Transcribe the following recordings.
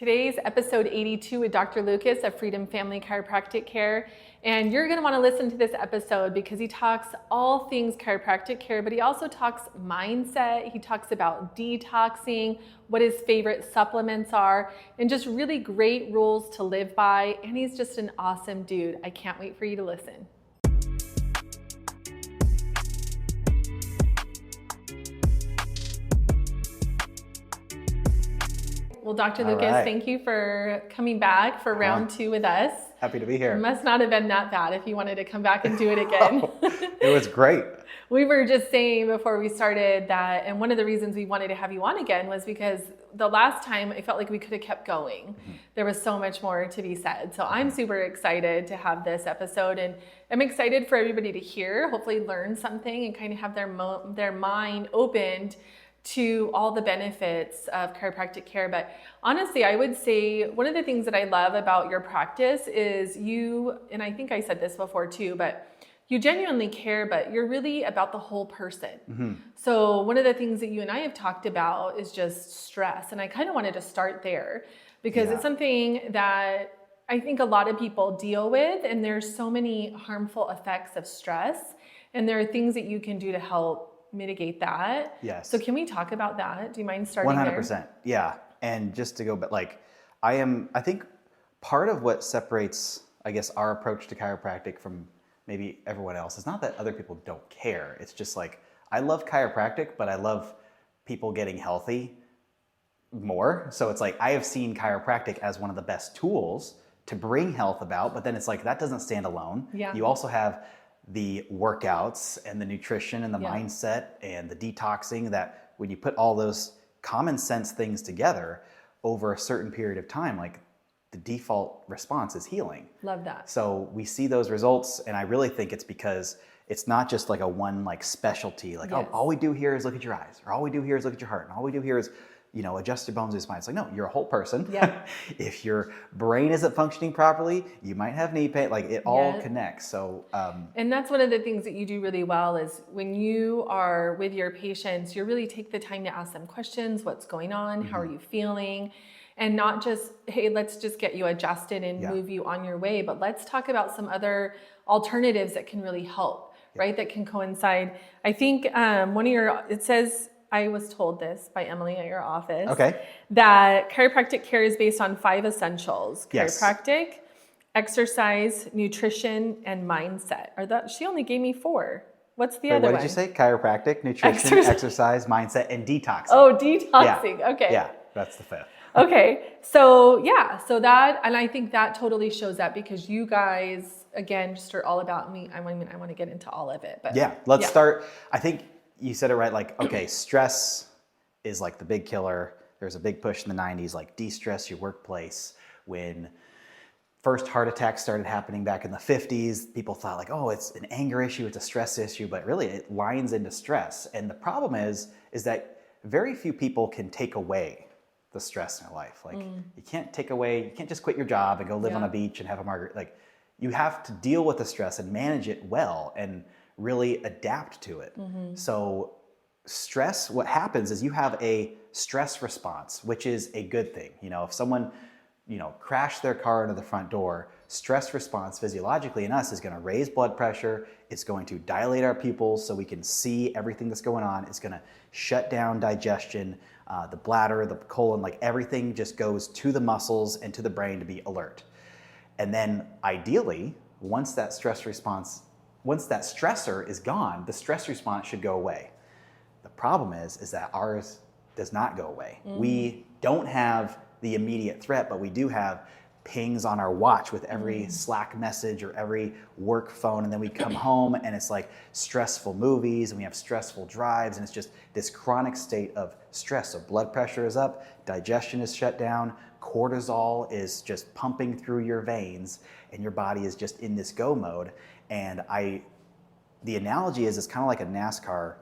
Today's episode 82 with Dr. Lucas of Freedom Family Chiropractic Care. And you're going to want to listen to this episode because he talks all things chiropractic care, but he also talks mindset. He talks about detoxing, what his favorite supplements are, and just really great rules to live by. And he's just an awesome dude. I can't wait for you to listen. Well, Dr. Lucas, thank you for coming back for round two with us. Happy to be here. It must not have been that bad if you wanted to come back and do it again. It was great. We were just saying before we started that, and one of the reasons we wanted to have you on again was because the last time I felt like we could have kept going. Mm-hmm. There was so much more to be said. So I'm super excited to have this episode, and I'm excited for everybody to hear, hopefully learn something and kind of have their mind opened to all the benefits of chiropractic care. But honestly, I would say one of the things that I love about your practice is you, and I think I said this before too, but you genuinely care, but you're really about the whole person. Mm-hmm. So one of the things that you and I have talked about is just stress. And I kind of wanted to start there because it's something that I think a lot of people deal with, and there's so many harmful effects of stress. And there are things that you can do to help mitigate that. Yes. So can we talk about that? Do you mind starting 100%. there? Yeah. And just to go, but I think part of what separates, I guess, our approach to chiropractic from maybe everyone else is not that other people don't care. It's just like, I love chiropractic, but I love people getting healthy more. So it's like, I have seen chiropractic as one of the best tools to bring health about, but then it's like, that doesn't stand alone. Yeah. You also have the workouts and the nutrition and the mindset and the detoxing, that when you put all those common sense things together over a certain period of time, like the default response is healing. Love that. So we see those results, and I really think it's because it's not just like a one specialty, oh, all we do here is look at your eyes, or all we do here is look at your heart, and all we do here is adjust your bones and your spine. It's like, no, you're a whole person. Yeah. If your brain isn't functioning properly, you might have knee pain. It all connects. So, and that's one of the things that you do really well is when you are with your patients, you really take the time to ask them questions. What's going on? Mm-hmm. How are you feeling? And not just, hey, let's just get you adjusted and move you on your way, but let's talk about some other alternatives that can really help, right? That can coincide. I think it says, I was told this by Emily at your office, that chiropractic care is based on 5 essentials: chiropractic, exercise, nutrition, and mindset. She only gave me 4. What's the other one? What did you say? Chiropractic, nutrition, exercise, mindset, and detoxing. Oh, detoxing. Yeah. Okay. Yeah, that's the 5th. Okay. So that, and I think that totally shows up because you guys, again, just are all about me. I want to get into all of it, but let's start. I think you said it right. Stress is the big killer. There's a big push in the 90s, de-stress your workplace. When first heart attacks started happening back in the 50s, people thought oh, it's an anger issue, it's a stress issue, but really it lines into stress. And the problem is that very few people can take away the stress in their life. You can't you can't just quit your job and go live on a beach and have a margarita. You have to deal with the stress and manage it well and really adapt to it. Mm-hmm. So stress, what happens is you have a stress response, which is a good thing. If someone, crashed their car into the front door, stress response physiologically in us is going to raise blood pressure. It's going to dilate our pupils so we can see everything that's going on. It's going to shut down digestion, the bladder, the colon, everything just goes to the muscles and to the brain to be alert. And then ideally, once that stressor is gone, the stress response should go away. The problem is that ours does not go away. Mm-hmm. We don't have the immediate threat, but we do have pings on our watch with every Slack message or every work phone. And then we come home and it's stressful movies and we have stressful drives, and it's just this chronic state of stress. So blood pressure is up, digestion is shut down, cortisol is just pumping through your veins, and your body is just in this go mode. And the analogy is it's kind of like a NASCAR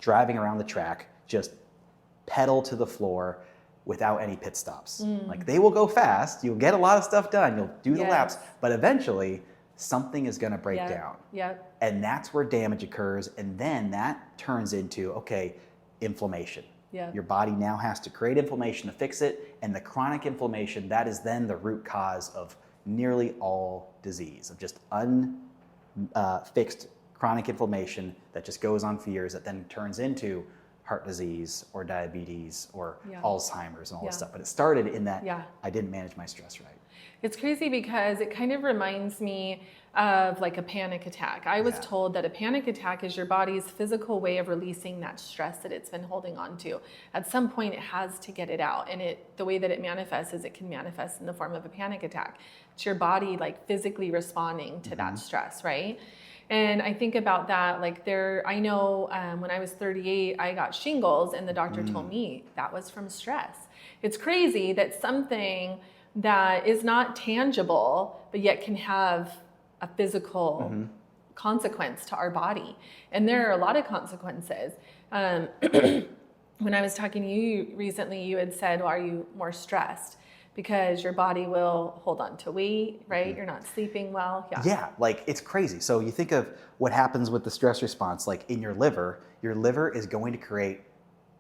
driving around the track, just pedal to the floor without any pit stops. They will go fast, you'll get a lot of stuff done, you'll do the laps, but eventually something is gonna break down. And that's where damage occurs, and then that turns into, inflammation. Yeah. Your body now has to create inflammation to fix it, and the chronic inflammation, that is then the root cause of nearly all disease, of just unfixed chronic inflammation that just goes on for years, that then turns into heart disease or diabetes or Alzheimer's and all this stuff. But it started in that I didn't manage my stress right. It's crazy because it kind of reminds me of like a panic attack. I was told that a panic attack is your body's physical way of releasing that stress that it's been holding on to. At some point, it has to get it out. And the way that it manifests is it can manifest in the form of a panic attack. It's your body like physically responding to that stress, right? And I think about that, like I know when I was 38, I got shingles, and the doctor told me that was from stress. It's crazy that something that is not tangible, but yet can have a physical consequence to our body. And there are a lot of consequences. When I was talking to you recently, you had said, well, are you more stressed? Because your body will hold on to weight, right? You're not sleeping well. Yeah, like it's crazy. So you think of what happens with the stress response, like in your liver is going to create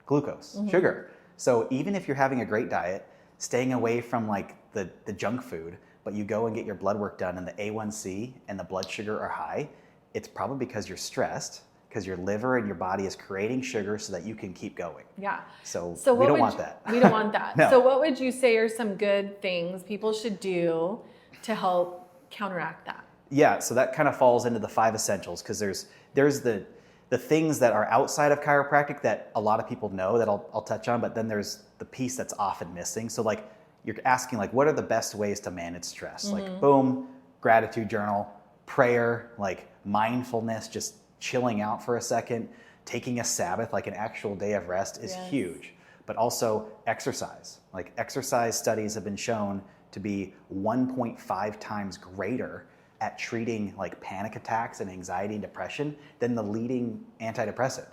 glucose, sugar. So even if you're having a great diet, staying away from like the junk food, but you go and get your blood work done and the A1C and the blood sugar are high, it's probably because you're stressed, because your liver and your body is creating sugar so that you can keep going. Yeah. So we don't want that. We don't want that. No. So what would you say are some good things people should do to help counteract that? Yeah, so that kind of falls into the 5 essentials, because there's the things that are outside of chiropractic that a lot of people know that I'll touch on, but then there's the piece that's often missing. So like you're asking like, what are the best ways to manage stress? Like boom, gratitude journal, prayer, like mindfulness, just chilling out for a second, taking a Sabbath, like an actual day of rest is huge. But also exercise. Like exercise studies have been shown to be 1.5 times greater at treating like panic attacks and anxiety and depression than the leading antidepressant.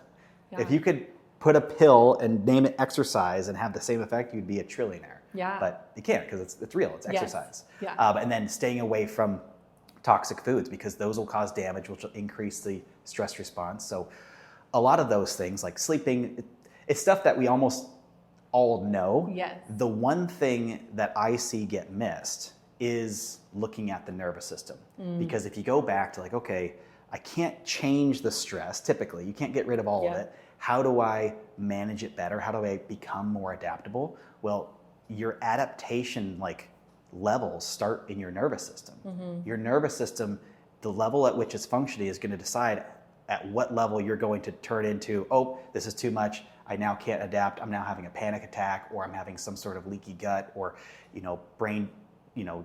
Yeah. If you could put a pill and name it exercise and have the same effect, you'd be a trillionaire. Yeah. But you can't, because it's real, it's exercise. Yeah. And then staying away from toxic foods, because those will cause damage, which will increase the stress response. So a lot of those things like sleeping, it's stuff that we almost all know. Yes. The one thing that I see get missed is looking at the nervous system. Because if you go back to like, okay, I can't change the stress, typically, you can't get rid of all of it. How do I manage it better? How do I become more adaptable? Well, your adaptation like levels start in your nervous system. Your nervous system, the level at which it's functioning is going to decide at what level you're going to turn into, oh, this is too much, I now can't adapt, I'm now having a panic attack, or I'm having some sort of leaky gut, or brain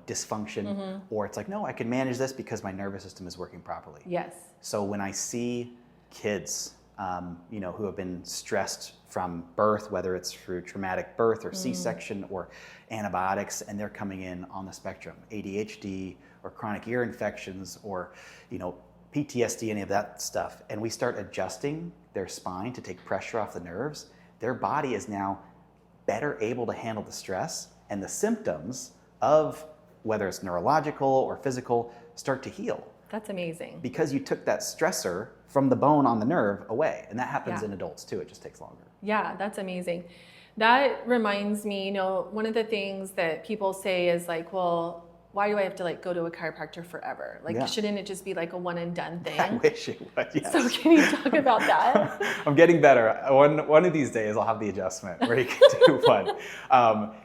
dysfunction, or it's like, no, I can manage this because my nervous system is working properly. Yes. So when I see kids who have been stressed from birth, whether it's through traumatic birth or C-section or antibiotics, and they're coming in on the spectrum, ADHD or chronic ear infections or, PTSD, any of that stuff, and we start adjusting their spine to take pressure off the nerves, their body is now better able to handle the stress, and the symptoms of whether it's neurological or physical start to heal. That's amazing. Because you took that stressor from the bone on the nerve away. And that happens in adults too. It just takes longer. Yeah, that's amazing. That reminds me, one of the things that people say is like, well, why do I have to like go to a chiropractor forever? Like, shouldn't it just be like a one and done thing? I wish it would, yes. So can you talk about that? I'm getting better. One of these days I'll have the adjustment where you can do one.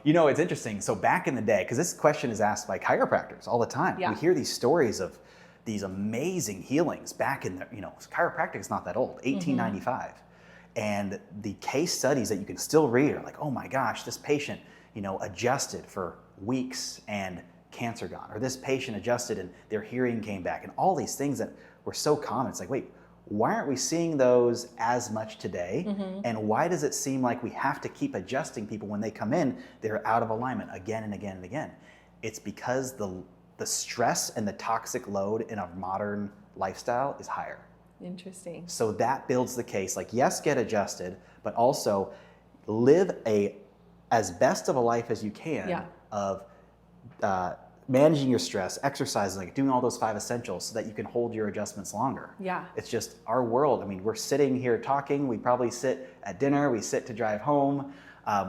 It's interesting. So back in the day, because this question is asked by chiropractors all the time. We hear these stories of these amazing healings back in the, chiropractic is not that old, 1895. And the case studies that you can still read are like, oh my gosh, this patient, adjusted for weeks and cancer gone, or this patient adjusted and their hearing came back, and all these things that were so common. It's like, wait, why aren't we seeing those as much today? And why does it seem like we have to keep adjusting people when they come in, they're out of alignment again and again and again? It's because the stress and the toxic load in a modern lifestyle is higher. Interesting. So that builds the case, like, yes, get adjusted, but also live as best of a life as you can of managing your stress, exercising, like doing all those 5 essentials so that you can hold your adjustments longer. Yeah. It's just our world. I mean, we're sitting here talking. We probably sit at dinner. We sit to drive home.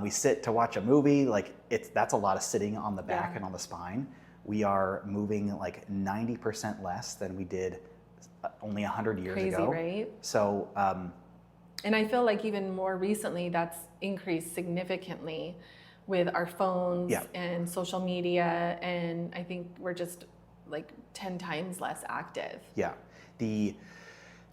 We sit to watch a movie. Like that's a lot of sitting on the back and on the spine. We are moving like 90% less than we did only 100 years ago. Crazy, right? So, and I feel like even more recently, that's increased significantly with our phones and social media. And I think we're just like 10 times less active. Yeah. The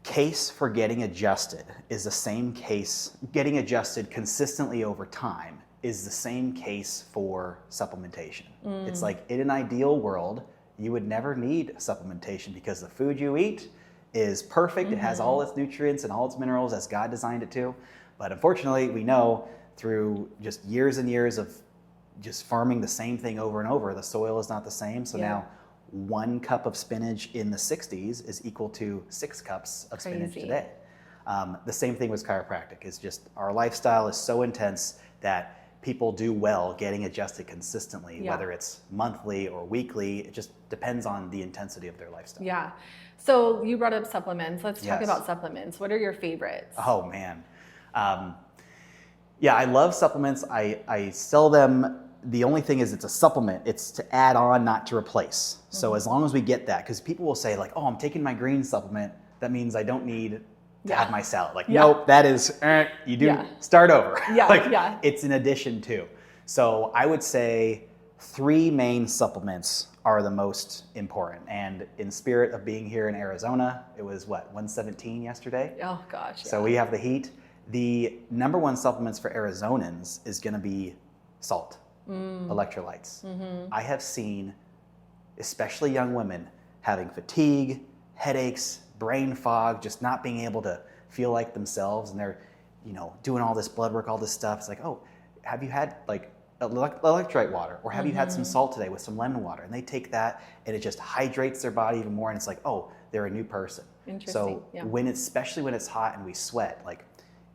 case for getting adjusted is the same case, getting adjusted consistently over time is the same case for supplementation. It's like in an ideal world, you would never need supplementation because the food you eat is perfect. It has all its nutrients and all its minerals as God designed it to. But unfortunately, we know through just years and years of just farming the same thing over and over, the soil is not the same. So now 1 cup of spinach in the 60s is equal to 6 cups of spinach today. The same thing with chiropractic. It's just our lifestyle is so intense that people do well getting adjusted consistently, whether it's monthly or weekly. It just depends on the intensity of their lifestyle. Yeah. So you brought up supplements. Let's talk about supplements. What are your favorites? Oh, man. Yeah, I love supplements. I sell them. The only thing is it's a supplement. It's to add on, not to replace. So as long as we get that, because people will say like, oh, I'm taking my green supplement. That means I don't need to have my salad. Like, nope, that is, you do start over. It's in addition to. So I would say 3 main supplements are the most important. And in spirit of being here in Arizona, it was 117 yesterday? Oh gosh. So we have the heat. The number 1 supplements for Arizonans is going to be salt, electrolytes. I have seen, especially young women, having fatigue, headaches, brain fog, just not being able to feel like themselves, and they're, doing all this blood work, all this stuff. It's like, oh, have you had like electrolyte water, or have you had some salt today with some lemon water? And they take that, and it just hydrates their body even more, and it's like, oh, they're a new person. Interesting. So especially when it's hot and we sweat, like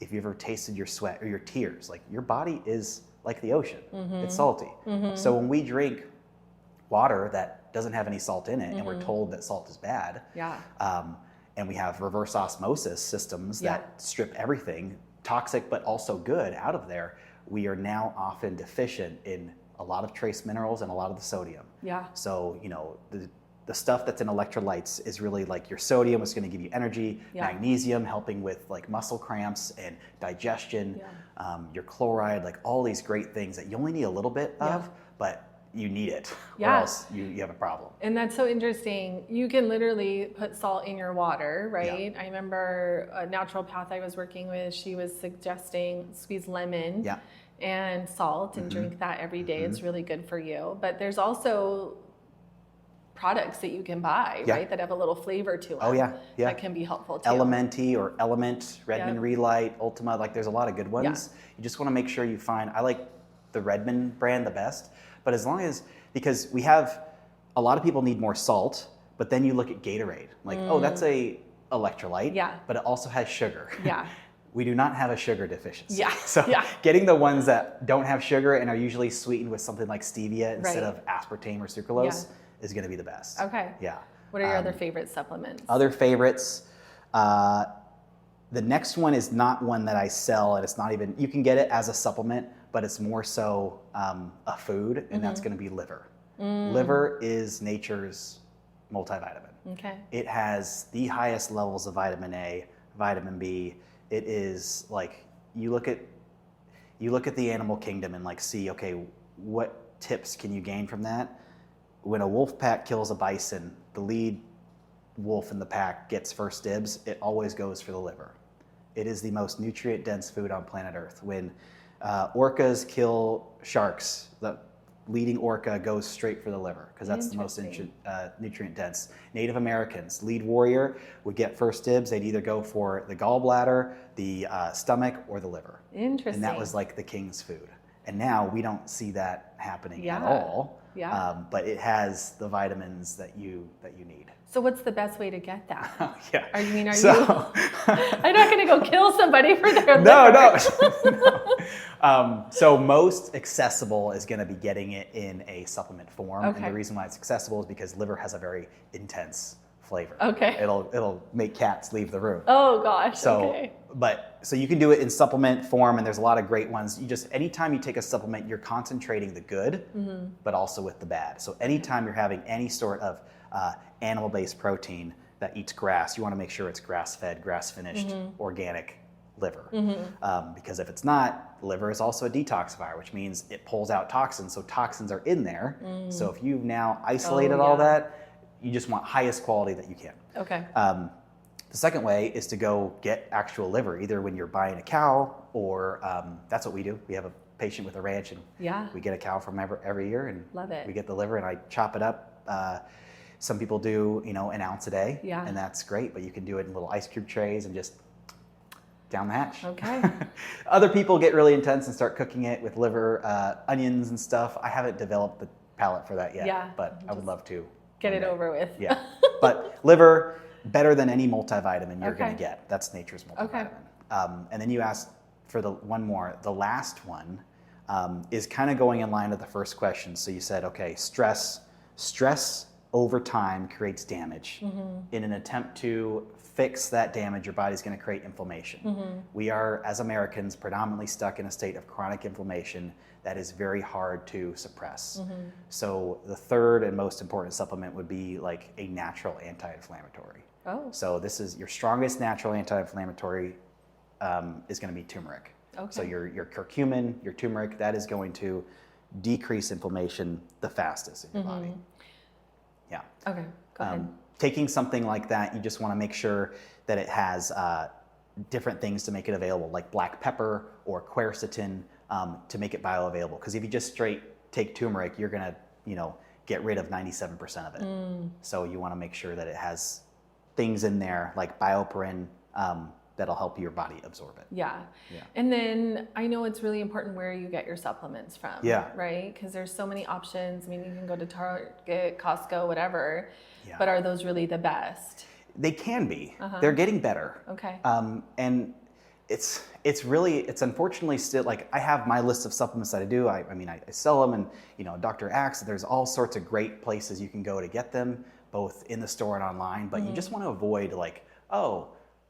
if you ever tasted your sweat or your tears, like your body is like the ocean. It's salty. So when we drink water that doesn't have any salt in it, and we're told that salt is bad, and we have reverse osmosis systems that strip everything, toxic but also good, out of there, we are now often deficient in a lot of trace minerals and a lot of the sodium. So, the stuff that's in electrolytes is really like your sodium is going to give you energy, magnesium helping with like muscle cramps and digestion, your chloride, like all these great things that you only need a little bit of, but you need it, or else you have a problem. And that's so interesting. You can literally put salt in your water, right? I remember a naturopath I was working with, she was suggesting squeeze lemon and salt and drink that every day. It's really good for you. But there's also products that you can buy, right, that have a little flavor to them. That can be helpful too. Elementi or Element, Redmond Relight, Ultima, like there's a lot of good ones. You just want to make sure you find, I like the Redmond brand the best, but as long as, because we have, a lot of people need more salt, but then you look at Gatorade, like, oh, that's a electrolyte, but it also has sugar. We do not have a sugar deficiency. So getting the ones that don't have sugar and are usually sweetened with something like stevia instead of aspartame or sucralose is going to be the best. What are your other favorite supplements? Other favorites, the next one is not one that I sell, and it's not even, you can get it as a supplement, but it's more so a food, and that's going to be liver. Liver is nature's multivitamin. It has the highest levels of vitamin A, vitamin B. It is like, you look at the animal kingdom and like see, okay, what tips can you gain from that? When a wolf pack kills a bison, the lead wolf in the pack gets first dibs. It always goes for the liver. It is the most nutrient-dense food on planet Earth. When orcas kill sharks, the leading orca goes straight for the liver because that's the most nutrient-dense. Native Americans, lead warrior, would get first dibs. They'd either go for the gallbladder, the stomach, or the liver. Interesting. And that was like the king's food. And now we don't see that happening at Yeah. all. Yeah. But it has the vitamins that you need. So what's the best way to get that? Yeah. Are you? So, I'm not going to go kill somebody for their no, liver. no. So most accessible is going to be getting it in a supplement form. Okay. And the reason why it's accessible is because liver has a very intense flavor. Okay. It'll make cats leave the room. Oh gosh. So, okay. so you can do it in supplement form, and there's a lot of great ones. Anytime you take a supplement, you're concentrating the good, but also with the bad. So anytime you're having any sort of animal-based protein that eats grass, you want to make sure it's grass-fed, grass-finished, organic liver. Because if it's not, liver is also a detoxifier, which means it pulls out toxins. So toxins are in there. So if you've now isolated all that, you just want highest quality that you can. Okay. The second way is to go get actual liver, either when you're buying a cow or that's what we do. We have a patient with a ranch, and we get a cow from every year, and Love it. we get the liver, and I chop it up. Some people do, an ounce a day, and that's great. But you can do it in little ice cube trays and just down the hatch. Okay. Other people get really intense and start cooking it with liver, onions and stuff. I haven't developed the palate for that yet, but I would love to. Get it over with. Yeah. But liver, better than any multivitamin you're going to get. That's nature's multivitamin. And then you asked for the one more. The last one is kind of going in line with the first question. So you said, okay, stress over time creates damage. In an attempt to fix that damage, your body's going to create inflammation. We are, as Americans, predominantly stuck in a state of chronic inflammation that is very hard to suppress. So the third and most important supplement would be like a natural anti-inflammatory. Oh. So this is your strongest natural anti-inflammatory is going to be turmeric. Okay. So your curcumin, your turmeric, that is going to decrease inflammation the fastest in your body. Yeah. Okay. Go ahead. Taking something like that, you just want to make sure that it has different things to make it available, like black pepper or quercetin, to make it bioavailable. Because if you just straight take turmeric, you're going to, get rid of 97% of it. So you want to make sure that it has things in there like bioperin that'll help your body absorb it. Yeah. And then I know it's really important where you get your supplements from. Yeah. Right? Because there's so many options. I mean, you can go to Target, Costco, whatever. Yeah. But are those really the best? They can be. They're getting better. Okay. And it's unfortunately still, like, I have my list of supplements that I do. I sell them, and Dr. Axe, there's all sorts of great places you can go to get them, both in the store and online. But you just want to avoid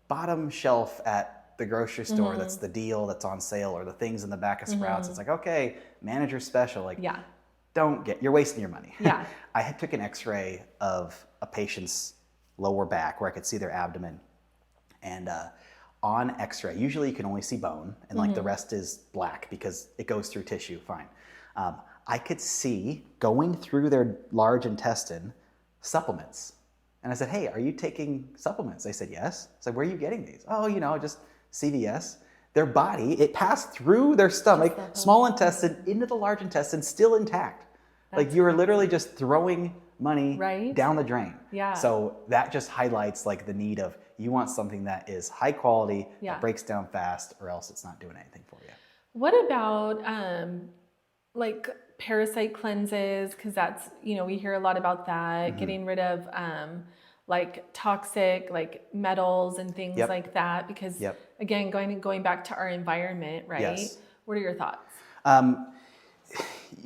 bottom shelf at the grocery store, that's the deal that's on sale, or the things in the back of Sprouts. It's like, okay, manager special. You're wasting your money. Yeah. I took an x-ray of a patient's lower back where I could see their abdomen. And on x-ray, usually you can only see bone, and the rest is black because it goes through tissue, fine. I could see going through their large intestine supplements. And I said, hey, are you taking supplements? They said, yes. I said, where are you getting these? Oh, just CVS. Their body, it passed through their stomach, small intestine, into the large intestine, still intact. You were literally just throwing money down the drain. Yeah. So that just highlights the need of, you want something that is high quality, that breaks down fast, or else it's not doing anything for you. What about parasite cleanses? Because that's, we hear a lot about that, getting rid of toxic metals and things like that. Because again, going back to our environment, right? Yes. What are your thoughts?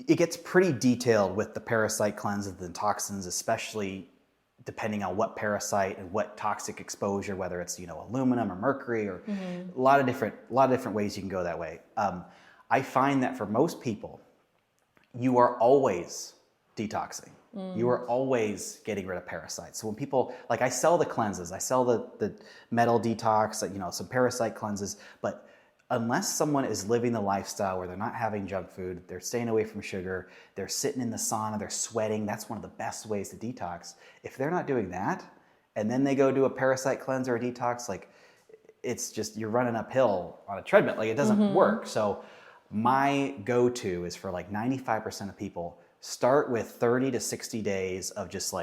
It gets pretty detailed with the parasite cleanses and toxins, especially depending on what parasite and what toxic exposure, whether it's aluminum or mercury, or a lot of different ways you can go that way. I find that for most people, you are always detoxing. You are always getting rid of parasites. So when people, I sell the cleanses, I sell the metal detox, some parasite cleanses, but unless someone is living the lifestyle where they're not having junk food, they're staying away from sugar, they're sitting in the sauna, they're sweating, that's one of the best ways to detox. If they're not doing that, and then they go do a parasite cleanse or a detox, it's just, you're running uphill on a treadmill. It doesn't work. So my go-to is for 95% of people, start with 30 to 60 days of just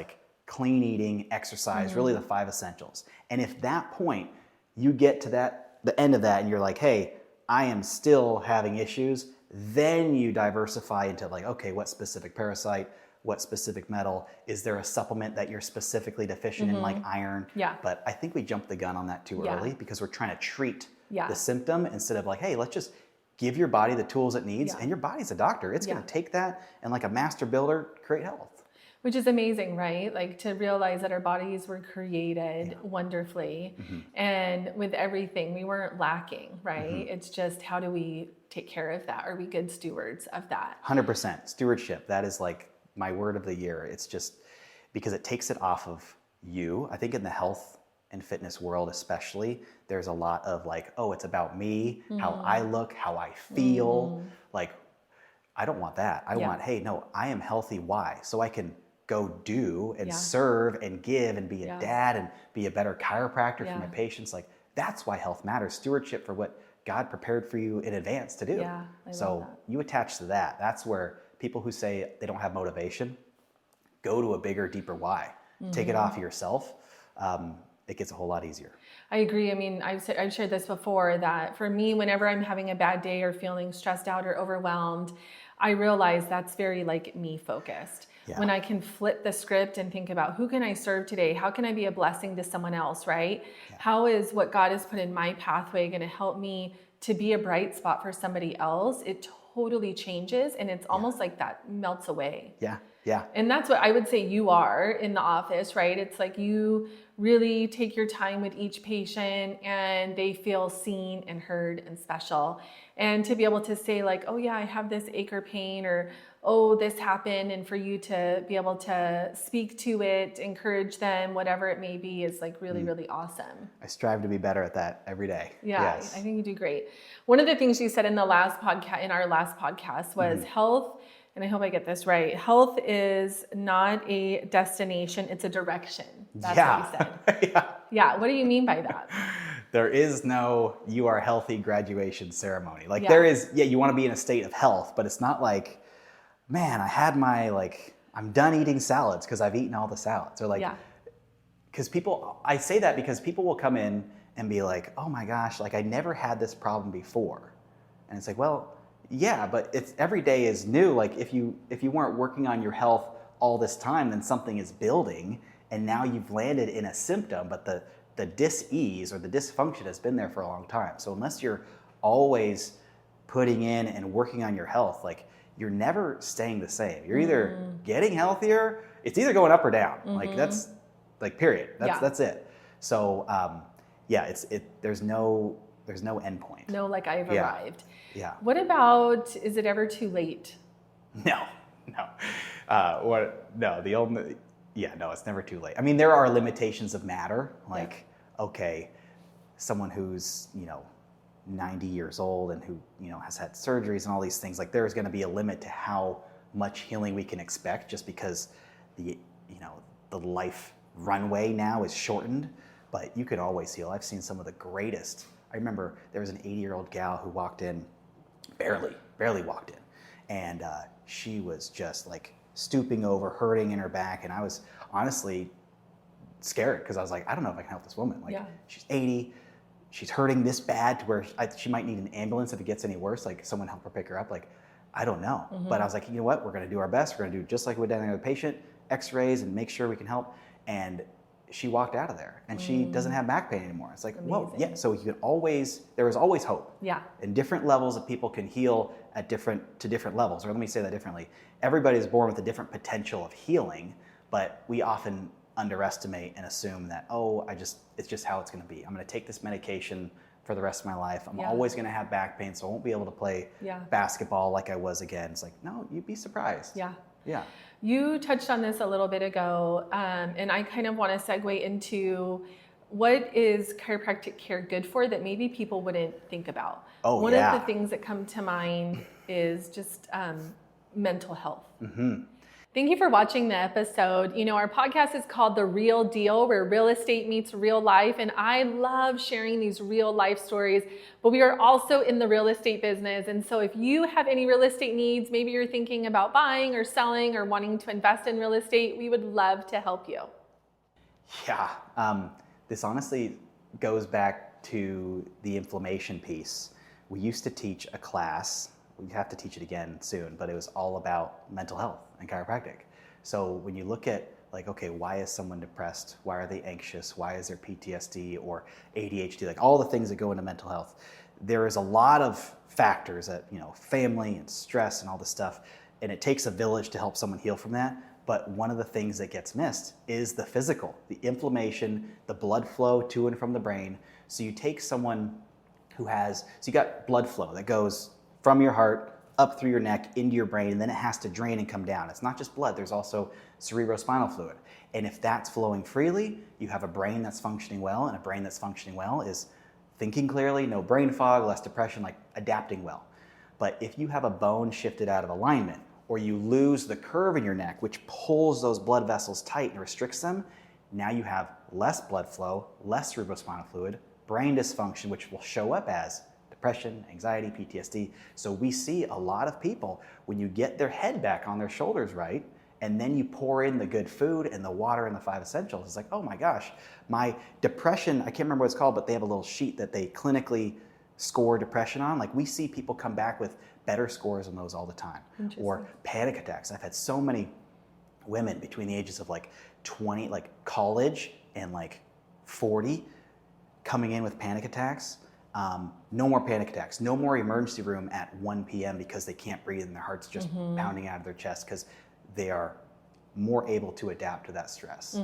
clean eating, exercise, really the 5 essentials. And if that point, you get to the end of that and you're like, hey, I am still having issues, Then you diversify into like, okay, what specific parasite, what specific metal, is there a supplement that you're specifically deficient in, like iron? Yeah. But I think we jumped the gun on that too early because we're trying to treat the symptom instead of like, hey, let's just give your body the tools it needs, and your body's a doctor. It's going to take that and like a master builder, create health. Which is amazing, right? Like to realize that our bodies were created wonderfully, and with everything we weren't lacking, right? It's just, how do we take care of that? Are we good stewards of that? 100% stewardship. That is like my word of the year. It's just because it takes it off of you. I think in the health and fitness world especially, there's a lot of like, oh, it's about me, how I look, how I feel. Like, I don't want that. I want, hey, no, I am healthy. Why? So I can go do and serve and give and be a dad and be a better chiropractor for my patients. Like, that's why health matters. Stewardship for what God prepared for you in advance to do. Yeah, I love so that. you attach to that. That's where people who say they don't have motivation, go to a bigger, deeper why. Take it off of yourself. It gets a whole lot easier. I agree. I mean, I've shared this before, that for me, whenever I'm having a bad day or feeling stressed out or overwhelmed, I realize that's very like me focused. Yeah. When I can flip the script and think about, who can I serve today? How can I be a blessing to someone else, right? Yeah. How is what God has put in my pathway going to help me to be a bright spot for somebody else? It totally changes, and it's almost like that melts away. Yeah. Yeah. And that's what I would say you are in the office, right? It's like you really take your time with each patient and they feel seen and heard and special. And to be able to say like, oh yeah, I have this ache or pain, or oh, this happened, and for you to be able to speak to it, encourage them, whatever it may be, is like really, really awesome. I strive to be better at that every day. Yeah, yes. I think you do great. One of the things you said in our last podcast was health, and I hope I get this right, health is not a destination, it's a direction. That's what you said. Yeah. What do you mean by that? There is no you are healthy graduation ceremony. Like there is, you want to be in a state of health, but it's not like, man, I had my, like, I'm done eating salads because I've eaten all the salads. Or like, because I say that because people will come in and be like, oh my gosh, like I never had this problem before. And it's like, well, yeah, but it's every day is new. Like if you weren't working on your health all this time, then something is building, and now you've landed in a symptom, but the dis-ease or the dysfunction has been there for a long time. So unless you're always putting in and working on your health, like you're never staying the same. You're either getting healthier, it's either going up or down. Like that's like period. That's it. So there's no end point. No, like I've arrived. Yeah. What about, is it ever too late? No. It's never too late. I mean, there are limitations of matter. Like, okay, someone who's, 90 years old and who, has had surgeries and all these things, like there's going to be a limit to how much healing we can expect, just because the life runway now is shortened, but you can always heal. I've seen some of the greatest. I remember there was an 80-year-old gal who walked in, barely walked in, and she was just like stooping over, hurting in her back, and I was honestly scared because I was like, I don't know if I can help this woman. Like she's 80, she's hurting this bad to where she might need an ambulance if it gets any worse, like someone help her pick her up. Like, I don't know. But I was like, you know what? We're going to do our best. We're going to do just like we did with the patient, x-rays, and make sure we can help. And she walked out of there and she doesn't have back pain anymore. It's like, whoa, yeah. So there is always hope. Yeah. And different levels of people can heal to different levels. Or let me say that differently. Everybody's born with a different potential of healing, but we often underestimate and assume that, it's just how it's going to be. I'm going to take this medication for the rest of my life. I'm always going to have back pain, so I won't be able to play basketball like I was again. It's like, no, you'd be surprised. Yeah. Yeah. You touched on this a little bit ago, and I kind of want to segue into what is chiropractic care good for that maybe people wouldn't think about. One of the things that come to mind is just mental health. Thank you for watching the episode. Our podcast is called The Real Deal, where real estate meets real life. And I love sharing these real life stories, but we are also in the real estate business. And so if you have any real estate needs, maybe you're thinking about buying or selling or wanting to invest in real estate, we would love to help you. Yeah. This honestly goes back to the inflammation piece. We used to teach a class we have to teach it again soon, but it was all about mental health and chiropractic. So when you look at like, okay, why is someone depressed? Why are they anxious? Why is there PTSD or ADHD? Like all the things that go into mental health. There is a lot of factors that, family and stress and all this stuff, and it takes a village to help someone heal from that. But one of the things that gets missed is the physical, the inflammation, the blood flow to and from the brain. So you take someone so you got blood flow that goes from your heart up through your neck into your brain, and then it has to drain and come down. It's not just blood, there's also cerebrospinal fluid. And if that's flowing freely, you have a brain that's functioning well, and a brain that's functioning well is thinking clearly, no brain fog, less depression, like adapting well. But if you have a bone shifted out of alignment, or you lose the curve in your neck, which pulls those blood vessels tight and restricts them, now you have less blood flow, less cerebrospinal fluid, brain dysfunction, which will show up as depression, anxiety, PTSD. So we see a lot of people, when you get their head back on their shoulders right, and then you pour in the good food and the water and the 5 essentials, it's like, oh my gosh, my depression, I can't remember what it's called, but they have a little sheet that they clinically score depression on. Like we see people come back with better scores on those all the time. Or panic attacks. I've had so many women between the ages of like 20, like college, and like 40 coming in with panic attacks. No more panic attacks, no more emergency room at 1 p.m. because they can't breathe and their heart's just pounding out of their chest, because they are more able to adapt to that stress.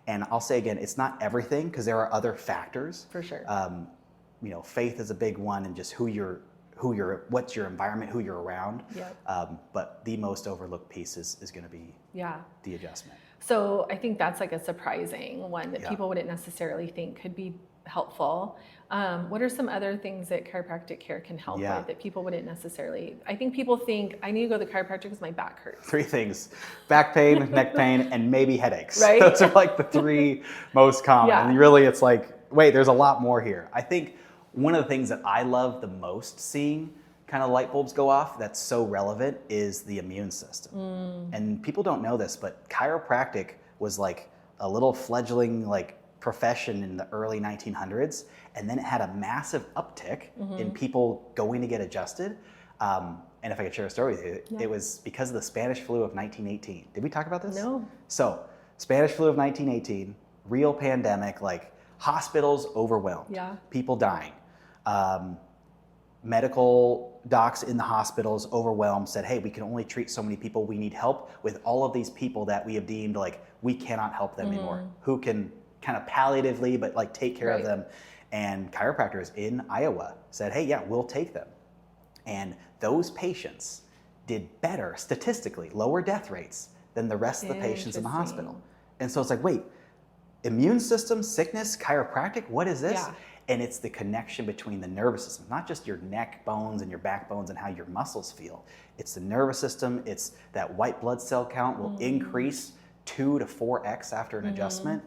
And I'll say again, it's not everything, because there are other factors. For sure. Faith is a big one, and just what's your environment, who you're around. Yep. But the most overlooked piece is going to be the adjustment. So I think that's like a surprising one that people wouldn't necessarily think could be helpful. What are some other things that chiropractic care can help with that people wouldn't necessarily? I think people think, I need to go to the chiropractor because my back hurts. 3 things: back pain, neck pain, and maybe headaches. Right? Those are like the 3 most common. Yeah. And really it's like, wait, there's a lot more here. I think one of the things that I love the most seeing kind of light bulbs go off that's so relevant is the immune system. And people don't know this, but chiropractic was like a little fledgling like profession in the early 1900s, and then it had a massive uptick in people going to get adjusted. And if I could share a story with you, it was because of the Spanish flu of 1918. Did we talk about this? No. So, Spanish flu of 1918, real pandemic, like hospitals overwhelmed, people dying. Medical docs in the hospitals overwhelmed, said, hey, we can only treat so many people. We need help with all of these people that we have deemed like we cannot help them anymore. Who can kind of palliatively, but like take care of them. And chiropractors in Iowa said, hey, yeah, we'll take them. And those patients did better statistically, lower death rates than the rest of the patients in the hospital. And so it's like, wait, immune system, sickness, chiropractic, what is this? And it's the connection between the nervous system, not just your neck bones and your back bones and how your muscles feel. It's the nervous system. It's that white blood cell count will increase 2 to 4x after an adjustment.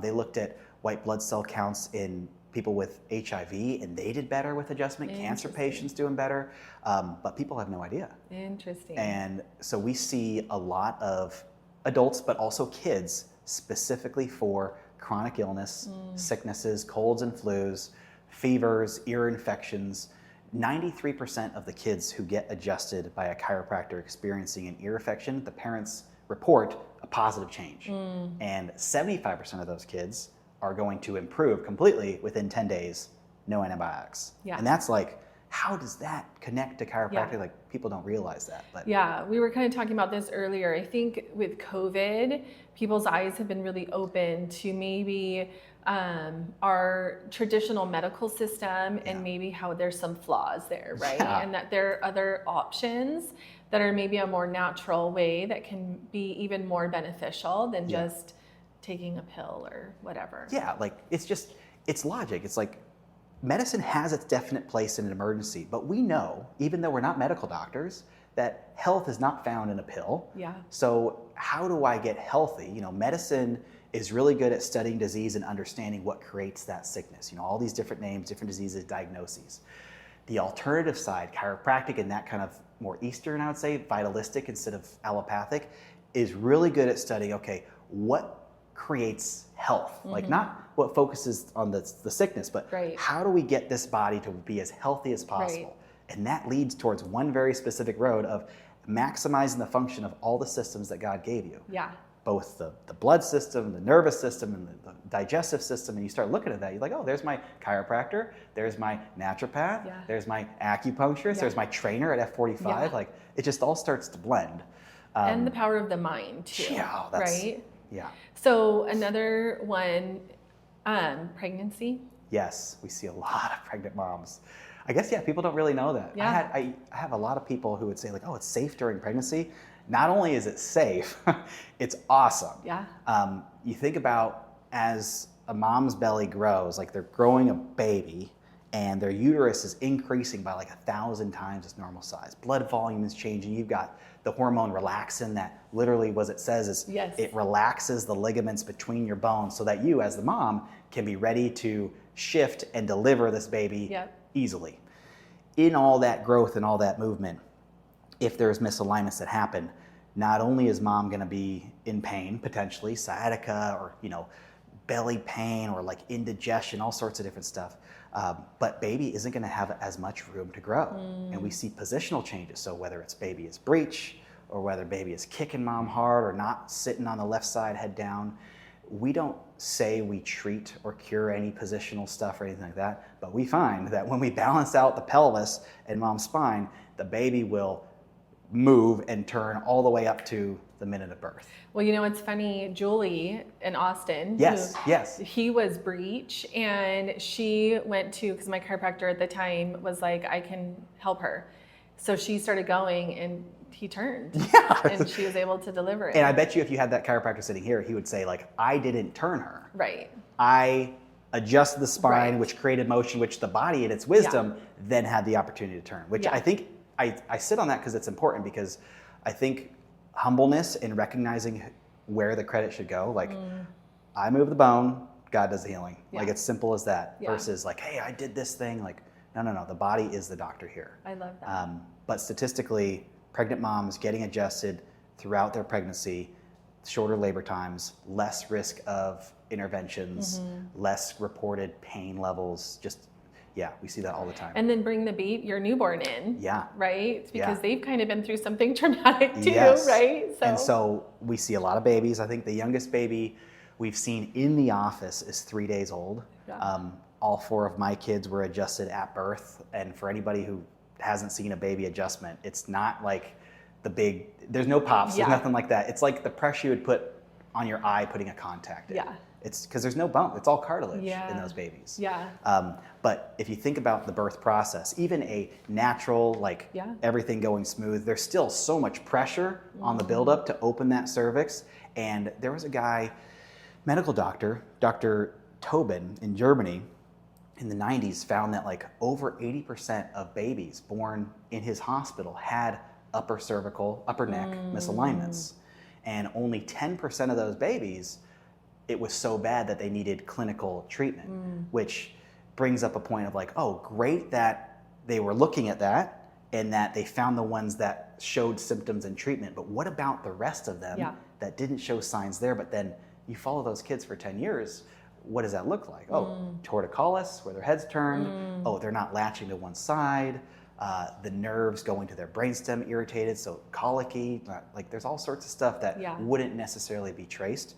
They looked at white blood cell counts in people with HIV, and they did better with adjustment. Cancer patients doing better, but people have no idea. Interesting. And so we see a lot of adults, but also kids, specifically for chronic illness, sicknesses, colds and flus, fevers, ear infections. 93% of the kids who get adjusted by a chiropractor experiencing an ear infection, the parents report a positive change. And 75% of those kids are going to improve completely within 10 days, no antibiotics. And that's like, how does that connect to chiropractic? Like people don't realize that. But we were kind of talking about this earlier. I think with COVID, people's eyes have been really open to maybe our traditional medical system and maybe how there's some flaws there, right? And that there are other options that are maybe a more natural way that can be even more beneficial than just taking a pill or whatever. Like it's logic. It's like medicine has its definite place in an emergency, but we know, even though we're not medical doctors, that health is not found in a pill. So how do I get healthy? Medicine is really good at studying disease and understanding what creates that sickness. All these different names, different diseases, diagnoses. The alternative side, chiropractic and that kind of more Eastern, I would say, vitalistic instead of allopathic, is really good at studying, okay, what creates health? Like not what focuses on the sickness, but how do we get this body to be as healthy as possible? And that leads towards one very specific road of maximizing the function of all the systems that God gave you. Yeah. Both the blood system, the nervous system, and the digestive system. And you start looking at that, you're like, oh, there's my chiropractor, there's my naturopath, Yeah. there's my acupuncturist, Yeah. there's my trainer at F45. Yeah. Like, it just all starts to blend. And the power of the mind too. Yeah, right? Yeah. So another one, pregnancy. Yes, we see a lot of pregnant moms. I guess, yeah, people don't really know that. Yeah. I have a lot of people who would say, like, oh, it's safe during pregnancy. Not only is it safe, it's awesome. Yeah. You think about as a mom's belly grows, like they're growing a baby and their uterus is increasing by like 1,000 times its normal size. Blood volume is changing. You've got the hormone relaxin that literally what it says is Yes. it relaxes the ligaments between your bones so that you as the mom can be ready to shift and deliver this baby Yep. easily. In all that growth and all that movement, if there's misalignments that happen, not only is mom going to be in pain, potentially sciatica or, belly pain or like indigestion, all sorts of different stuff, but baby isn't going to have as much room to grow. And we see positional changes. So whether it's baby is breech or whether baby is kicking mom hard or not sitting on the left side, head down, we don't say we treat or cure any positional stuff or anything like that, but we find that when we balance out the pelvis and mom's spine, the baby will move and turn all the way up to the minute of birth. Well, it's funny, Julie in Austin. Yes. He was breech, and she went to, because my chiropractor at the time was like, I can help her. So she started going and he turned. Yeah. And she was able to deliver it. And I bet you if you had that chiropractor sitting here, he would say, like, I didn't turn her. Right. I adjusted the spine, Right. which created motion, which the body in its wisdom then had the opportunity to turn, which Yeah. I think I sit on that because it's important, because I think humbleness and recognizing where the credit should go, like I move the bone, God does the healing. Yeah. Like it's simple as that Yeah. versus like, hey, I did this thing. Like, no, the body is the doctor here. I love that. But statistically, pregnant moms getting adjusted throughout their pregnancy, shorter labor times, less risk of interventions, less reported pain levels, we see that all the time. And then bring your newborn in. Yeah. Right? Because Yeah. they've kind of been through something traumatic too, Yes. right? And so we see a lot of babies. I think the youngest baby we've seen in the office is 3 days old. Yeah. All 4 of my kids were adjusted at birth. And for anybody who hasn't seen a baby adjustment, it's not like there's no pops, Yeah. there's nothing like that. It's like the pressure you would put on your eye putting a contact in. Yeah. It's because there's no bone. It's all cartilage Yeah. in those babies. Yeah. But if you think about the birth process, even a natural, Yeah. everything going smooth, there's still so much pressure on the buildup to open that cervix. And there was a guy, medical doctor, Dr. Tobin in Germany in the 90s, found that over 80% of babies born in his hospital had upper neck misalignments. And only 10% of those babies, it was so bad that they needed clinical treatment, which brings up a point of oh, great that they were looking at that and that they found the ones that showed symptoms and treatment. But what about the rest of them that didn't show signs there? But then you follow those kids for 10 years. What does that look like? Oh, torticollis, where their head's turned. Oh, they're not latching to one side. The nerves going to their brainstem irritated, so colicky. There's all sorts of stuff that wouldn't necessarily be traced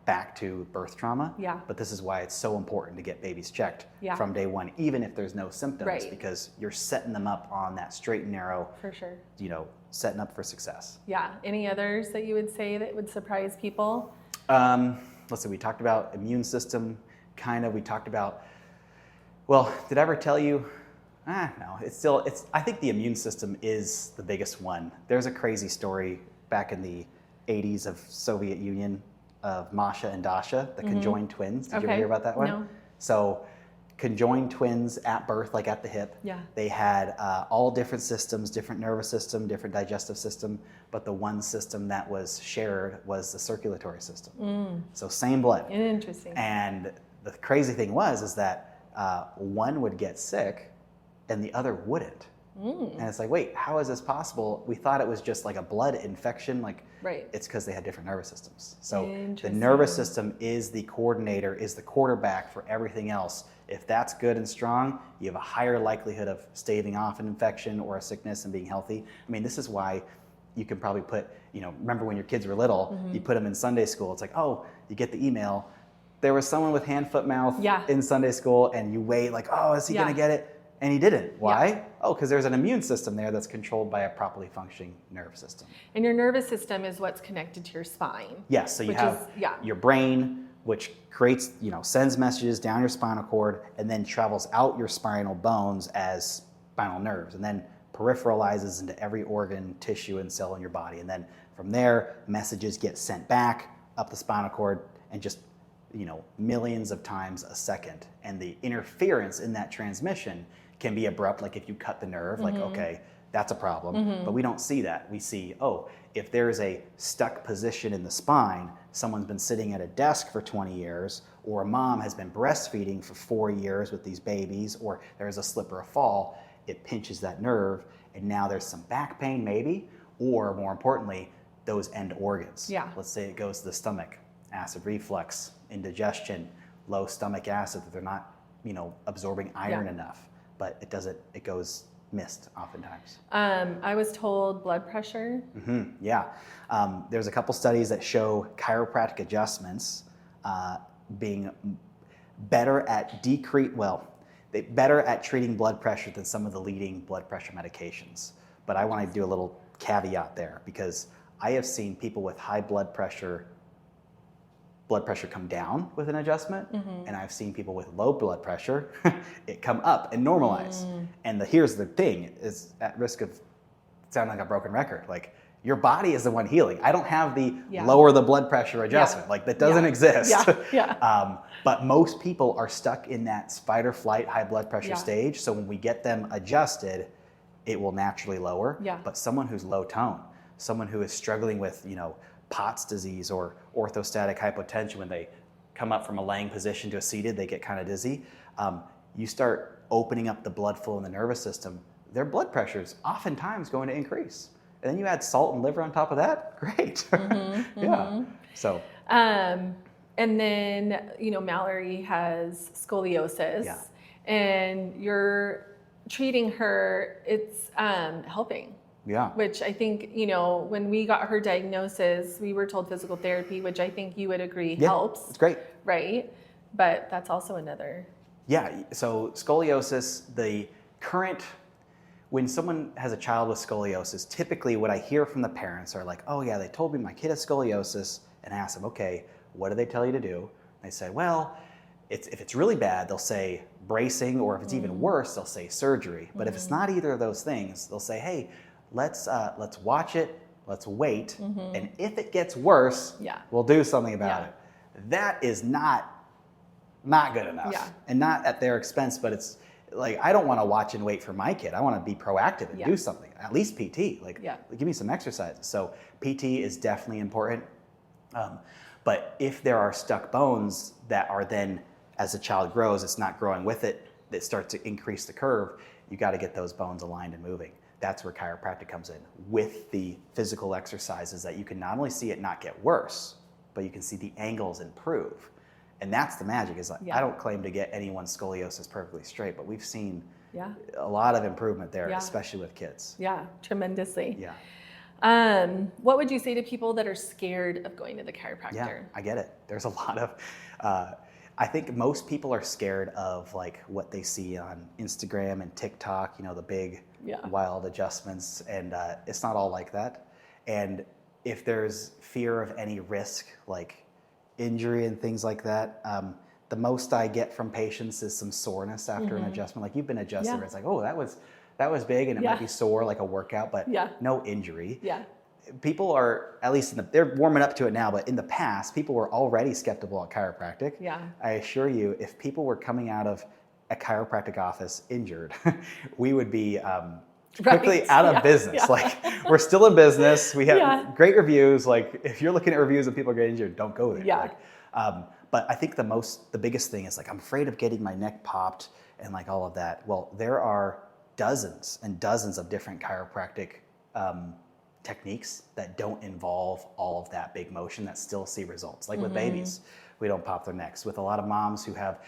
back to birth trauma. Yeah. But this is why it's so important to get babies checked Yeah. from day one, even if there's no symptoms, Right. because you're setting them up on that straight and narrow, For sure. setting up for success. Yeah. Any others that you would say that would surprise people? Let's see, we talked about immune system, we talked about, well, did I ever tell you? No, I think the immune system is the biggest one. There's a crazy story back in the 80s of Soviet Union of Masha and Dasha, the conjoined twins. Did you ever hear about that one? No. So conjoined twins at birth, at the hip. Yeah. They had all different systems, different nervous system, different digestive system, but the one system that was shared was the circulatory system. So same blood. Interesting. And the crazy thing is that one would get sick and the other wouldn't. And it's like, wait, how is this possible? We thought it was just like a blood infection. Like, it's because they had different nervous systems. So the nervous system is the coordinator, is the quarterback for everything else. If that's good and strong, you have a higher likelihood of staving off an infection or a sickness and being healthy. I mean, this is why you can probably put, remember when your kids were little, you put them in Sunday school. It's like, oh, you get the email. There was someone with hand, foot, mouth in Sunday school, and you wait like, oh, is he going to get it? And he didn't. Why? Oh, because there's an immune system there that's controlled by a properly functioning nerve system. And your nervous system is what's connected to your spine. Yes, so you have your brain, which creates, sends messages down your spinal cord and then travels out your spinal bones as spinal nerves, and then peripheralizes into every organ, tissue, and cell in your body. And then from there, messages get sent back up the spinal cord and just, millions of times a second. And the interference in that transmission can be abrupt, like if you cut the nerve, like, okay, that's a problem. But we don't see that. We see, oh, if there's a stuck position in the spine, someone's been sitting at a desk for 20 years, or a mom has been breastfeeding for 4 years with these babies, or there's a slip or a fall, it pinches that nerve, and now there's some back pain maybe, or more importantly, those end organs. Let's say it goes to the stomach, acid reflux, indigestion, low stomach acid, that they're not, absorbing iron enough. But it goes missed oftentimes. I was told blood pressure. There's a couple studies that show chiropractic adjustments being better at better at treating blood pressure than some of the leading blood pressure medications. But I want to do a little caveat there, because I have seen people with high blood pressure come down with an adjustment, and I've seen people with low blood pressure it come up and normalize. And here's the thing, is at risk of sounding like a broken record, like your body is the one healing. I don't have the lower the blood pressure adjustment, like that doesn't exist. But most people are stuck in that fight or flight high blood pressure stage. So when we get them adjusted, it will naturally lower. But someone who's low tone, someone who is struggling with, POTS disease or orthostatic hypotension, when they come up from a laying position to a seated, they get kind of dizzy. You start opening up the blood flow in the nervous system, their blood pressure is oftentimes going to increase. And then you add salt and liver on top of that, great. So. And then, Mallory has scoliosis, and you're treating her, it's helping. Which I think, when we got her diagnosis, we were told physical therapy, which I think you would agree helps. It's great. Right? But that's also another. So scoliosis, when someone has a child with scoliosis, typically what I hear from the parents are like, oh yeah, they told me my kid has scoliosis, and I ask them, okay, what do they tell you to do? They say, well, if it's really bad, they'll say bracing, or if it's even worse, they'll say surgery. But if it's not either of those things, they'll say, hey, let's watch it, let's wait, and if it gets worse, we'll do something about it. That is not good enough, and not at their expense, but it's like, I don't want to watch and wait for my kid. I want to be proactive and do something, at least PT, give me some exercises. So PT is definitely important. But if there are stuck bones that are then, as the child grows, it's not growing with it, that starts to increase the curve, you got to get those bones aligned and moving. That's where chiropractic comes in, with the physical exercises that you can not only see it not get worse, but you can see the angles improve. And that's the magic, is like, I don't claim to get anyone's scoliosis perfectly straight, but we've seen a lot of improvement there, especially with kids. Tremendously. What would you say to people that are scared of going to the chiropractor? I get it. There's a lot of, I think most people are scared of like what they see on Instagram and TikTok, the big wild adjustments, and it's not all like that. And if there's fear of any risk, like injury and things like that, the most I get from patients is some soreness after an adjustment. Like, you've been adjusted, where it's like, oh, that was big, and it might be sore like a workout, but no injury. People are, at least they're warming up to it now, but in the past, people were already skeptical at chiropractic. I assure you, if people were coming out of a chiropractic office injured, we would be quickly out of business. Like, we're still in business. We have great reviews. Like, if you're looking at reviews and people are getting injured, don't go there. But I think the biggest thing is like, I'm afraid of getting my neck popped and like all of that. Well, there are dozens and dozens of different chiropractic techniques that don't involve all of that big motion that still see results. Like with babies, we don't pop their necks. With a lot of moms who have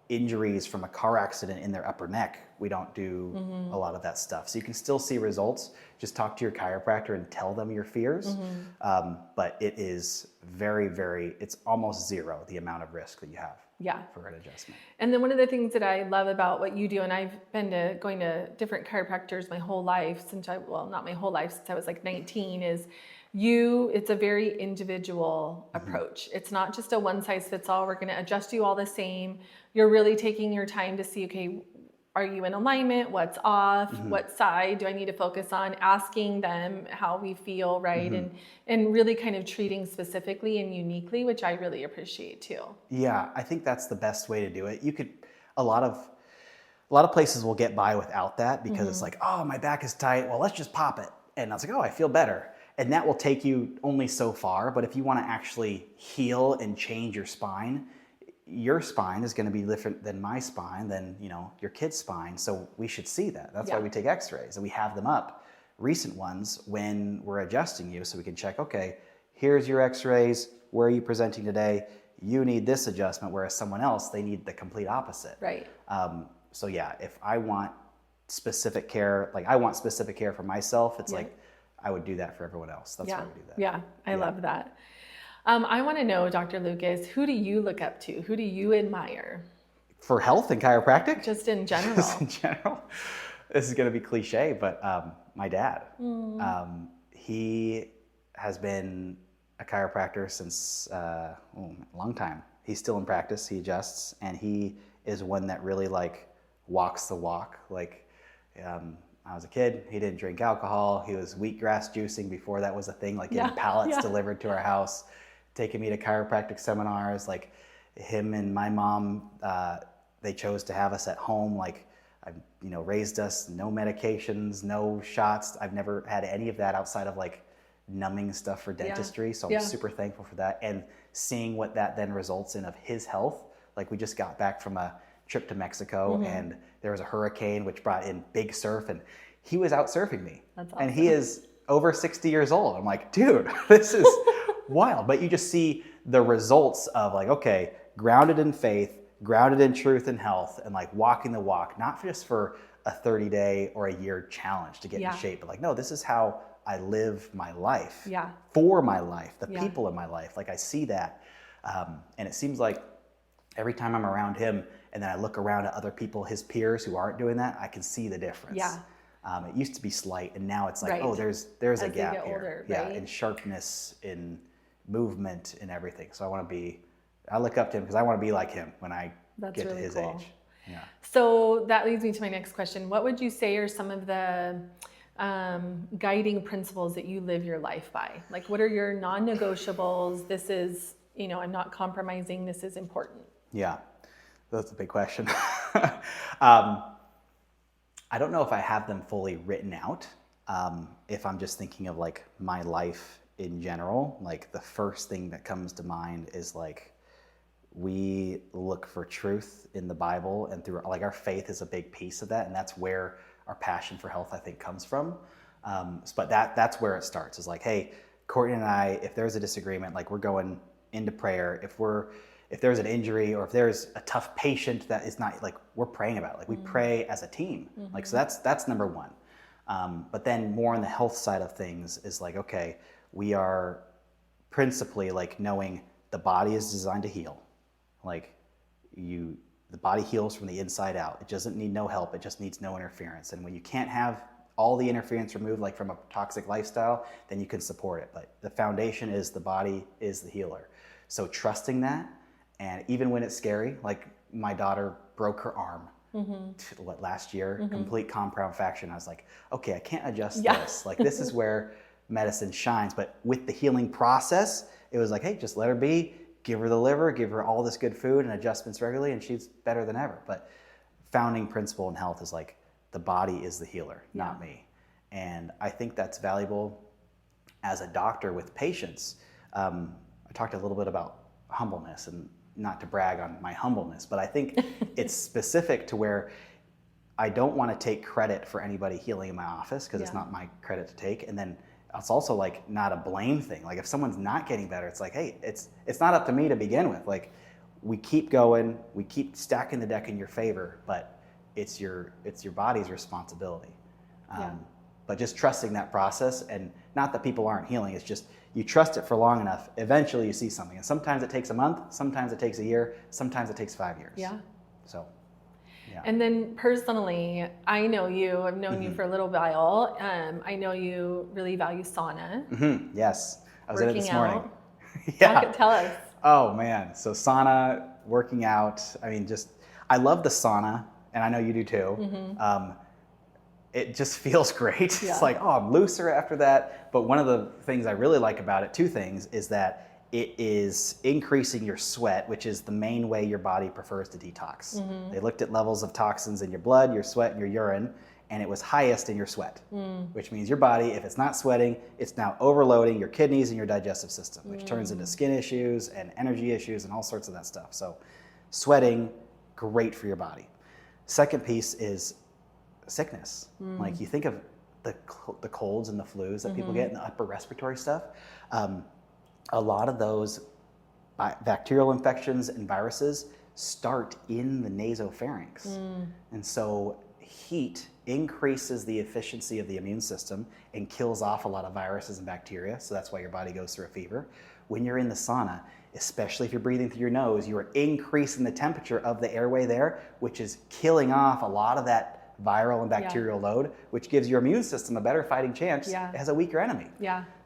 injuries from a car accident in their upper neck, we don't do a lot of that stuff. So you can still see results. Just talk to your chiropractor and tell them your fears. But it is very, very, it's almost zero, the amount of risk that you have for an adjustment. And then one of the things that I love about what you do, and I've been going to different chiropractors my whole life not my whole life, since I was like 19, is it's a very individual approach. It's not just a one size fits all. We're going to adjust you all the same. You're really taking your time to see, okay, are you in alignment? What's off? What side do I need to focus on? Asking them how we feel, right? And really kind of treating specifically and uniquely, which I really appreciate too. Yeah, I think that's the best way to do it. A lot of places will get by without that because it's like, oh, my back is tight. Well, let's just pop it. And I was like, oh, I feel better. And that will take you only so far. But if you want to actually heal and change your spine is going to be different than my spine, than your kid's spine. So we should see that. That's why we take x-rays and we have them up, recent ones, when we're adjusting you, so we can check, okay, here's your x-rays. Where are you presenting today? You need this adjustment, whereas someone else, they need the complete opposite. Right. So yeah, if I want specific care, like I want specific care for myself, it's like I would do that for everyone else. That's why we do that. Yeah, I love that. I want to know, Dr. Lucas, who do you look up to? Who do you admire? For health and chiropractic? Just in general. Just in general. This is going to be cliche, but my dad. He has been a chiropractor since a long time. He's still in practice. He adjusts, and he is one that really walks the walk. I was a kid, he didn't drink alcohol. He was wheatgrass juicing before that was a thing, getting pallets delivered to our house, taking me to chiropractic seminars. Him and my mom, they chose to have us at home. Raised us, no medications, no shots. I've never had any of that outside of numbing stuff for dentistry. So I'm super thankful for that. And seeing what that then results in of his health. We just got back from a trip to Mexico and there was a hurricane which brought in big surf, and he was out surfing me. That's awesome. And he is over 60 years old. I'm like, dude, this is wild. But you just see the results of okay, grounded in faith, grounded in truth and health, and walking the walk, not just for a 30-day or a year challenge to get in shape, but no, this is how I live my life for my life, the people in my life. I see that. And it seems like every time I'm around him and then I look around at other people, his peers who aren't doing that, I can see the difference. Yeah. It used to be slight, and now it's oh, there's a gap here. Older, yeah, in sharpness, in movement, in everything. So I look up to him because I want to be like him when I get to his age. Yeah. So that leads me to my next question. What would you say are some of the guiding principles that you live your life by? What are your non-negotiables? This is, I'm not compromising. This is important. Yeah, that's a big question. I don't know if I have them fully written out. If I'm just thinking of my life in general, the first thing that comes to mind is we look for truth in the Bible, and through our faith is a big piece of that, and that's where our passion for health, I think, comes from. But that's where it starts. Is hey, Courtney and I, if there's a disagreement, we're going into prayer. If there's an injury or if there's a tough patient that is not we're praying about it. We pray as a team. So that's number one. But then more on the health side of things is okay, we are principally knowing the body is designed to heal. The body heals from the inside out. It doesn't need no help. It just needs no interference. And when you can't have all the interference removed, from a toxic lifestyle, then you can support it. But the foundation is the body is the healer. So trusting that, and even when it's scary, my daughter broke her arm last year, complete compound fracture. And I was okay, I can't adjust this. This is where medicine shines. But with the healing process, it was hey, just let her be. Give her the liver, give her all this good food and adjustments regularly, and she's better than ever. But founding principle in health is the body is the healer, not me. And I think that's valuable as a doctor with patients. I talked a little bit about humbleness, and not to brag on my humbleness, but I think it's specific to where I don't want to take credit for anybody healing in my office because it's not my credit to take. And then it's also like not a blame thing. Like if someone's not getting better, it's like, hey, it's not up to me to begin with. Like we keep going, we keep stacking the deck in your favor, but it's your body's responsibility. But just trusting that process, and not that people aren't healing, it's just you trust it for long enough, eventually you see something. And sometimes it takes a month, sometimes it takes a year, sometimes it takes 5 years. Yeah. So, yeah. And then personally, I know you, I've known you for a little while. I know you really value sauna. Yes. I was in it this morning. Tell us. Oh man. So sauna, working out. I mean, I love the sauna, and I know you do too. It just feels great. It's like, oh, I'm looser after that. But one of the things I really like about it, two things, is that it is increasing your sweat, which is the main way your body prefers to detox. They looked at levels of toxins in your blood, your sweat, and your urine, and it was highest in your sweat, which means your body, if it's not sweating, it's now overloading your kidneys and your digestive system, which turns into skin issues and energy issues and all sorts of that stuff. So sweating, great for your body. Second piece is sickness. Like you think of the colds and the flus that people get and the upper respiratory stuff. A lot of those bacterial infections and viruses start in the nasopharynx. And so heat increases the efficiency of the immune system and kills off a lot of viruses and bacteria. So that's why your body goes through a fever. When you're in the sauna, especially if you're breathing through your nose, you are increasing the temperature of the airway there, which is killing off a lot of that viral and bacterial load, which gives your immune system a better fighting chance. It has a weaker enemy.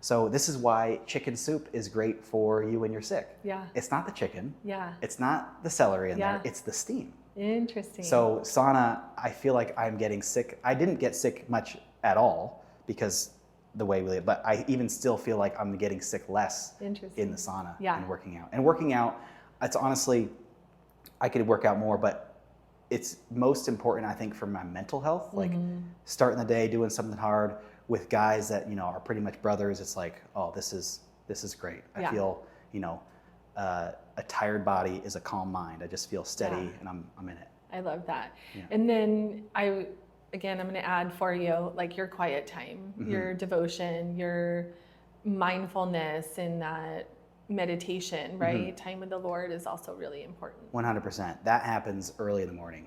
So this is why chicken soup is great for you when you're sick. It's not the chicken. It's not the celery in there. It's the steam. Interesting. So sauna, I feel like I'm getting sick. I didn't get sick much at all because the way we live, but I even still feel like I'm getting sick less in the sauna and working out. And working out, it's honestly, I could work out more, but it's most important, I think, for my mental health. Like starting the day, doing something hard with guys that, are pretty much brothers. It's like, oh, this is great. I feel, a tired body is a calm mind. I just feel steady and I'm in it. I love that. And then I'm going to add for you, like your quiet time, your devotion, your mindfulness, and that meditation, right? Time with the Lord is also really important. 100%. That happens early in the morning.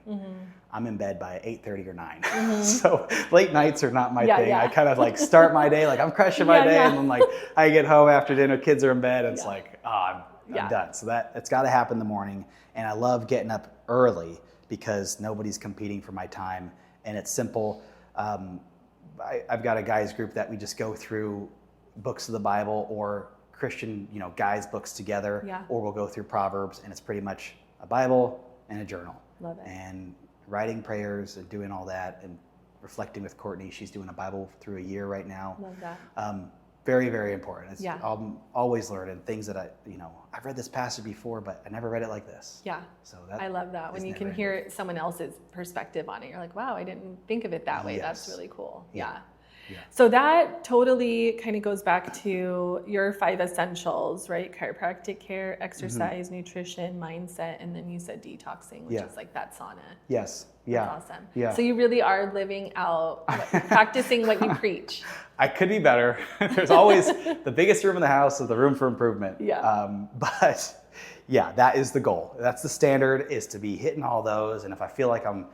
I'm in bed by 8:30 or 9. So late nights are not my thing. I kind of like start my day, like I'm crushing my day. And then like I get home after dinner, kids are in bed, and it's like, oh, I'm done. So it's got to happen in the morning. And I love getting up early because nobody's competing for my time. And it's simple. I've got a guys group that we just go through books of the Bible or Christian, guys' books together, or we'll go through Proverbs, and it's pretty much a Bible and a journal. Love it. And writing prayers and doing all that and reflecting with Courtney. She's doing a Bible through a year right now. Love that. Very, very important. I'm always learning things that I've read this passage before, but I never read it like this. So I love that. When you can hear someone else's perspective on it, you're like, wow, I didn't think of it that way. That's really cool. So that totally kind of goes back to your 5 essentials, right? Chiropractic care, exercise, nutrition, mindset, and then you said detoxing, which is like that sauna. Yes. That's awesome. So you really are living out, practicing what you preach. I could be better. There's always the biggest room in the house is the room for improvement. But that is the goal. That's the standard, is to be hitting all those. And if I feel like I'm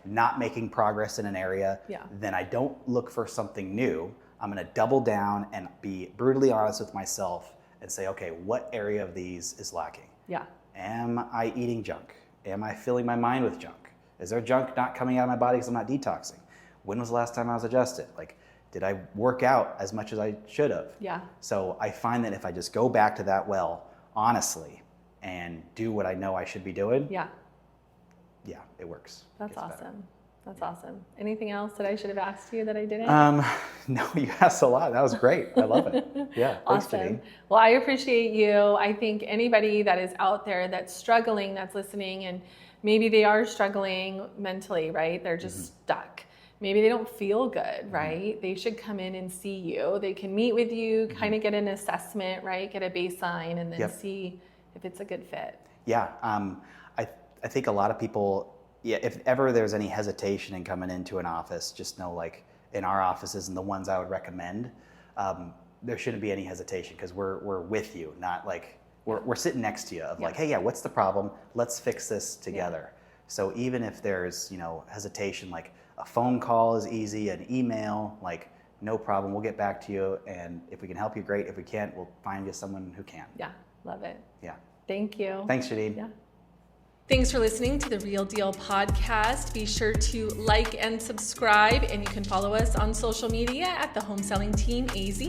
not making progress in an area, then I don't look for something new. I'm going to double down and be brutally honest with myself and say, okay, what area of these is lacking? Am I eating junk? Am I filling my mind with junk? Is there junk not coming out of my body because I'm not detoxing? When was the last time I was adjusted? Did I work out as much as I should have? So I find that if I just go back to that well, honestly, and do what I know I should be doing, it works. That's awesome. That's awesome. Anything else that I should have asked you that I didn't? No, you asked a lot. That was great. I love it. Thanks, awesome. Janine. Well, I appreciate you. I think anybody that is out there that's struggling, that's listening, and maybe they are struggling mentally, right? They're just stuck. Maybe they don't feel good, right? They should come in and see you. They can meet with you, kind of get an assessment, right? Get a baseline, and then see if it's a good fit. I think a lot of people yeah, if ever there's any hesitation in coming into an office, just know like in our offices and the ones I would recommend, there shouldn't be any hesitation because we're with you, not like we're sitting next to you of like, hey, yeah, what's the problem? Let's fix this together. So even if there's, hesitation, like a phone call is easy, an email, like no problem, we'll get back to you. And if we can help you, great. If we can't, we'll find you someone who can. Yeah, love it. Yeah. Thank you. Thanks, Janine. Yeah. Thanks for listening to the Real Deal podcast. Be sure to like and subscribe, and you can follow us on social media at the Home Selling Team AZ.